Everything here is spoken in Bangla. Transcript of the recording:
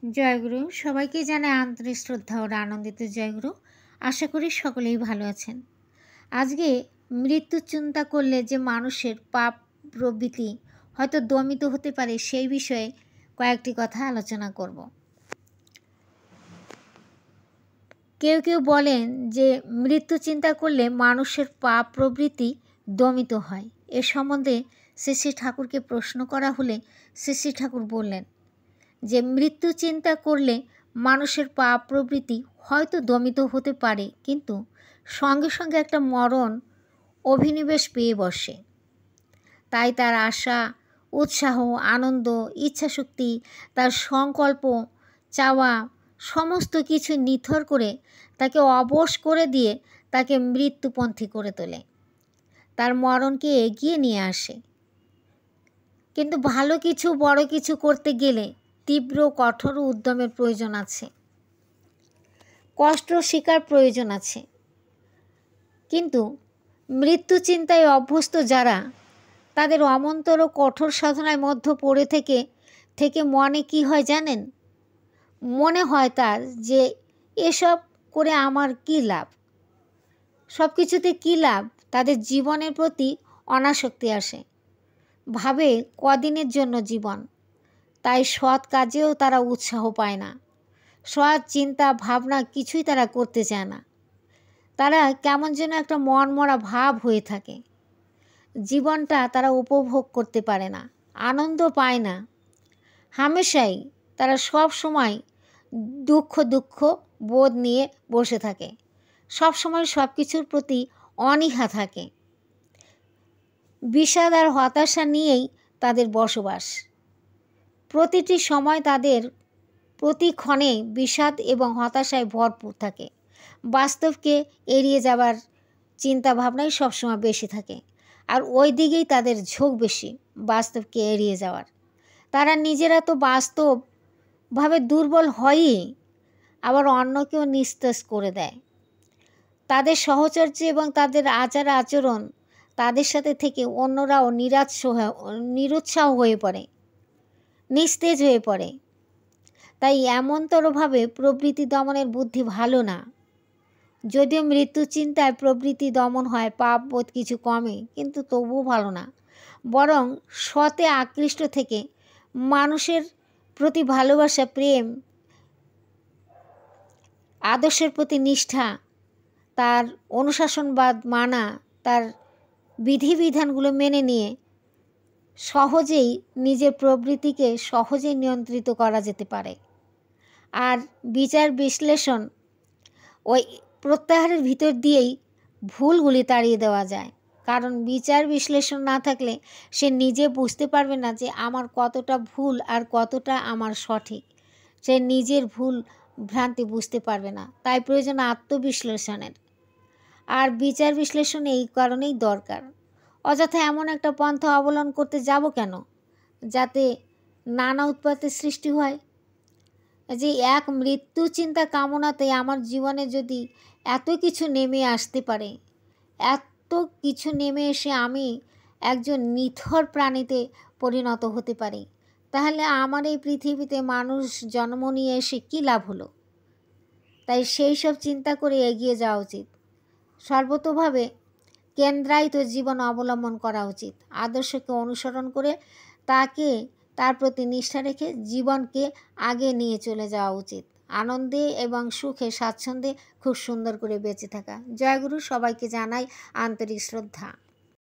জয়গুরু সবাইকে জানাই আন্তরিক শ্রদ্ধা ও আনন্দিত জয়গুরু। আশা করি সকলেই ভালো আছেন। আজকে মৃত্যু চিন্তা করলে যে মানুষের পাপ প্রবৃত্তি হয়তো দমিত হতে পারে সেই বিষয়ে কয়েকটি কথা আলোচনা করব। কেউ কেউ বলেন যে মৃত্যু চিন্তা করলে মানুষের পাপ প্রবৃত্তি দমিত হয়। এ সম্বন্ধে শ্রী শ্রী ঠাকুরকে প্রশ্ন করা হলে শ্রী শ্রী ঠাকুর বললেন যে মৃত্যু চিন্তা করলে মানুষের পাপ প্রবৃত্তি হয়তো দমিত হতে পারে, কিন্তু সঙ্গে সঙ্গে একটা মরণ অভিনিবেশ পেয়ে বসে। তাই তার আশা, উৎসাহ, আনন্দ, ইচ্ছাশক্তি, তার সংকল্প, চাওয়া সমস্ত কিছু নিথর করে তাকে অবশ করে দিয়ে তাকে মৃত্যুপন্থী করে তোলে, তার মরণকে এগিয়ে নিয়ে আসে। কিন্তু ভালো কিছু, বড় কিছু করতে গেলে তীব্র কঠোর উদ্যমের প্রয়োজন আছে, কষ্ট স্বীকার প্রয়োজন আছে। কিন্তু মৃত্যু চিন্তায় অভ্যস্ত যারা, তাদের অমন্তর ও কঠোর সাধনায় মধ্য পড়ে থেকে মনে কি হয় জানেন? মনে হয় তার যে এসব করে আমার কি লাভ, সব কিছুতে কী লাভ? তাদের জীবনের প্রতি অনাসক্তি আসে, ভাবে কদিনের জন্য জীবন। তাই সৎ কাজেও তারা উৎসাহ পায় না, সৎ চিন্তা ভাবনা কিছুই তারা করতে চায় না। তারা কেমন যেন একটা মনমরা ভাব হয়ে থাকে। জীবনটা তারা উপভোগ করতে পারে না, আনন্দ পায় না। হামেশাই তারা সব সময় দুঃখ বোধ নিয়ে বসে থাকে, সব সময় সব কিছুর প্রতি অনীহা থাকে। বিষাদ আর হতাশা নিয়েই তাদের বসবাস। প্রতিটি সময় তাদের প্রতিক্ষণে বিষাদ এবং হতাশায় ভরপুর থাকে। বাস্তবকে এড়িয়ে যাবার চিন্তা ভাবনাই সবসময় বেশি থাকে, আর ওই দিকেই তাদের ঝোঁক বেশি, বাস্তবকে এড়িয়ে যাওয়ার। তারা নিজেরা তো বাস্তবভাবে দুর্বল হয়ই, আবার অন্যকেও নিস্তেজ করে দেয়। তাদের সহচর্য এবং তাদের আচার আচরণ, তাদের সাথে থেকে অন্যরাও নিরুৎসাহ হয়ে পড়ে, নিস্তেজ হয়ে পড়ে। তাই এমনতরভাবে প্রবৃত্তি দমনের বুদ্ধি ভালো না। যদিও মৃত্যু চিন্তায় প্রবৃত্তি দমন হয়, পাপ বোধ কিছু কমে, কিন্তু তবুও ভালো না। বরং সতে আকৃষ্ট থেকে মানুষের প্রতি ভালোবাসা, প্রেম, আদর্শের প্রতি নিষ্ঠা, তার অনুশাসনবাদ মানা, তার বিধিবিধানগুলো মেনে নিয়ে সহজেই নিজের প্রবৃত্তিকে সহজেই নিয়ন্ত্রিত করা যেতে পারে। আর বিচার বিশ্লেষণ ওই প্রত্যাহারের ভিতর দিয়েই ভুলগুলি তাড়িয়ে দেওয়া যায়। কারণ বিচার বিশ্লেষণ না থাকলে সে নিজে বুঝতে পারবে না যে আমার কতটা ভুল আর কতটা আমার সঠিক। সে নিজের ভুল ভ্রান্তি বুঝতে পারবে না। তাই প্রয়োজন আত্মবিশ্লেষণের। আর বিচার বিশ্লেষণ এই কারণেই দরকার। অযথা এমন একটা পন্থা অবলম্বন করতে যাব কেন যাতে নানা উৎপাতের সৃষ্টি হয়? যে এক মৃত্যু চিন্তা কামনাতে আমার জীবনে যদি এত কিছু নেমে আসতে পারে, এত কিছু নেমে এসে আমি একজন নিথর প্রাণীতে পরিণত হতে পারি, তাহলে আমার এই পৃথিবীতে মানুষ জন্ম নিয়ে এসে কী লাভ হলো? তাই সেই সব চিন্তা করে এগিয়ে যাওয়া উচিত। সর্বতোভাবে কেন্দ্রায়িত জীবন অবলম্বন করা উচিত। আদর্শকে অনুসরণ করে তার প্রতি নিষ্ঠা রেখে জীবনকে আগে নিয়ে চলে যাওয়া উচিত। আনন্দে এবং সুখে স্বাচ্ছন্দ্যে খুব সুন্দর করে বেঁচে থাকা। জয়গুরু সবাইকে জানাই আন্তরিক শ্রদ্ধা।